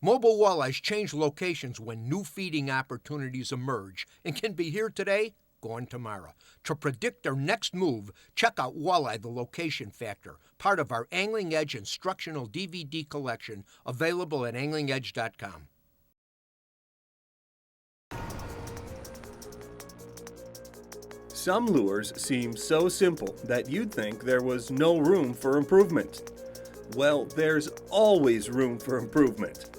Mobile walleyes change locations when new feeding opportunities emerge and can be here today, gone tomorrow. To predict their next move, check out Walleye the Location Factor, part of our Angling Edge instructional DVD collection available at anglingedge.com. Some lures seem so simple that you'd think there was no room for improvement. Well, there's always room for improvement,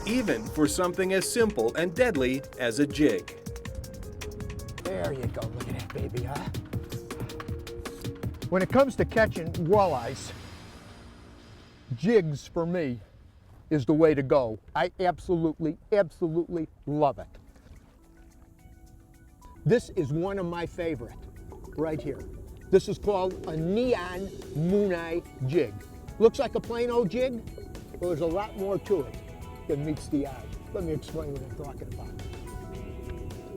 even for something as simple and deadly as a jig. There you go, look at that baby, huh? When it comes to catching walleyes, jigs for me is the way to go. I absolutely love it. This is one of my favorite, right here. This is called a neon moon eye jig. Looks like a plain old jig, but there's a lot more to it than meets the eye. Let me explain what I'm talking about.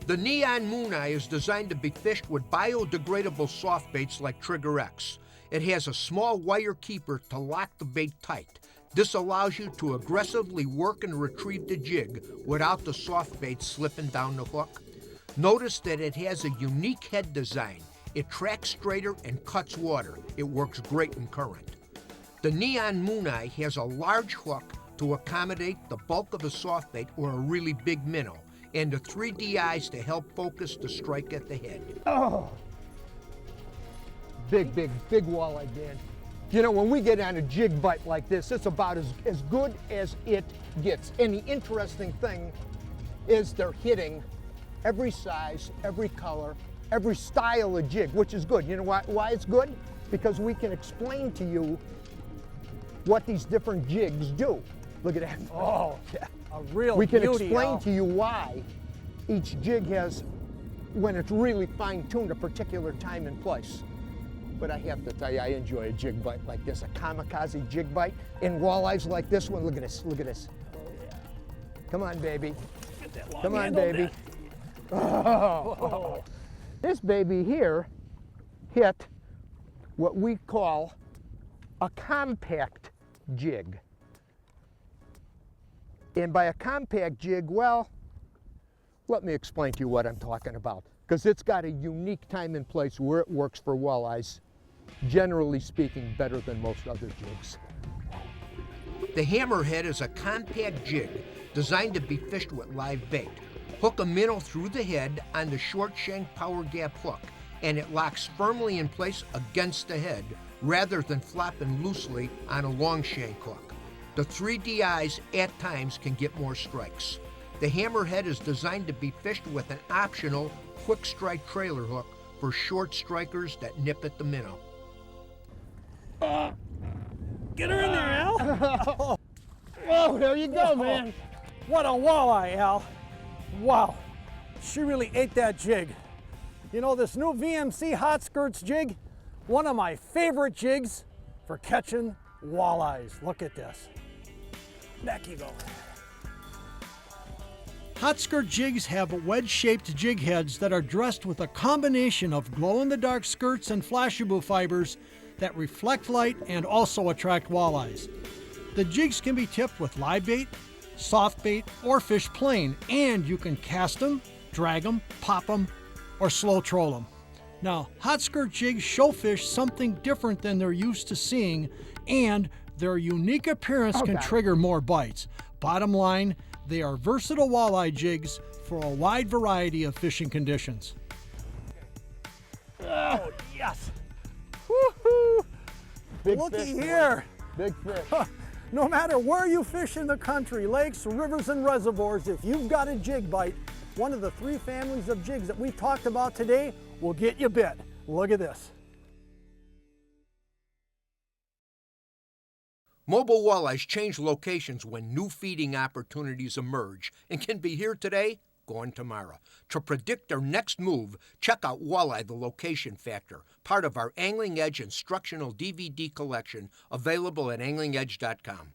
The neon moon eye is designed to be fished with biodegradable soft baits like Trigger X. It has a small wire keeper to lock the bait tight. This allows you to aggressively work and retrieve the jig without the soft bait slipping down the hook. Notice that it has a unique head design. It tracks straighter and cuts water. It works great in current. The neon moon eye has a large hook to accommodate the bulk of a soft bait or a really big minnow, and the 3D eyes to help focus the strike at the head. Oh, big walleye, Dan. You know, when we get on a jig bite like this, it's about as good as it gets. And the interesting thing is they're hitting every size, every color, every style of jig, which is good. You know why it's good? Because we can explain to you what these different jigs do. Look at that. Oh, a real We can beauty, explain Al. to you why each jig has, when it's really fine-tuned, a particular time and place. But I have to tell you, I enjoy a jig bite like this, a kamikaze jig bite. In walleyes like this one, look at this, look at this. Come on, baby. Come on, baby. Oh. This baby here hit what we call a compact jig. And by a compact jig, well, let me explain to you what I'm talking about, because it's got a unique time and place where it works for walleyes, generally speaking, better than most other jigs. The hammerhead is a compact jig designed to be fished with live bait. Hook a minnow through the head on the short shank power gap hook, and it locks firmly in place against the head rather than flopping loosely on a long shank hook. The 3D eyes at times can get more strikes. The hammerhead is designed to be fished with an optional quick strike trailer hook for short strikers that nip at the minnow. Get her in there, Al. Oh, there you go, man. What a walleye, Al. Wow, she really ate that jig. You know, this new VMC Hot Skirts jig, one of my favorite jigs for catching walleyes. Look at this. Back you go. Hot skirt jigs have wedge-shaped jig heads that are dressed with a combination of glow-in-the-dark skirts and flashaboo fibers that reflect light and also attract walleyes. The jigs can be tipped with live bait, soft bait, or fish plain, and you can cast them, drag them, pop them, or slow troll them. Now, hot skirt jigs show fish something different than they're used to seeing, and their unique appearance can trigger more bites. Bottom line, they are versatile walleye jigs for a wide variety of fishing conditions. Oh, yes! Woohoo! Looky here! Big fish. No matter where you fish in the country, lakes, rivers, and reservoirs, if you've got a jig bite, one of the 3 families of jigs that we talked about today will get you bit. Look at this. Mobile walleyes change locations when new feeding opportunities emerge and can be here today, gone tomorrow. To predict their next move, check out Walleye the Location Factor, part of our Angling Edge instructional DVD collection available at anglingedge.com.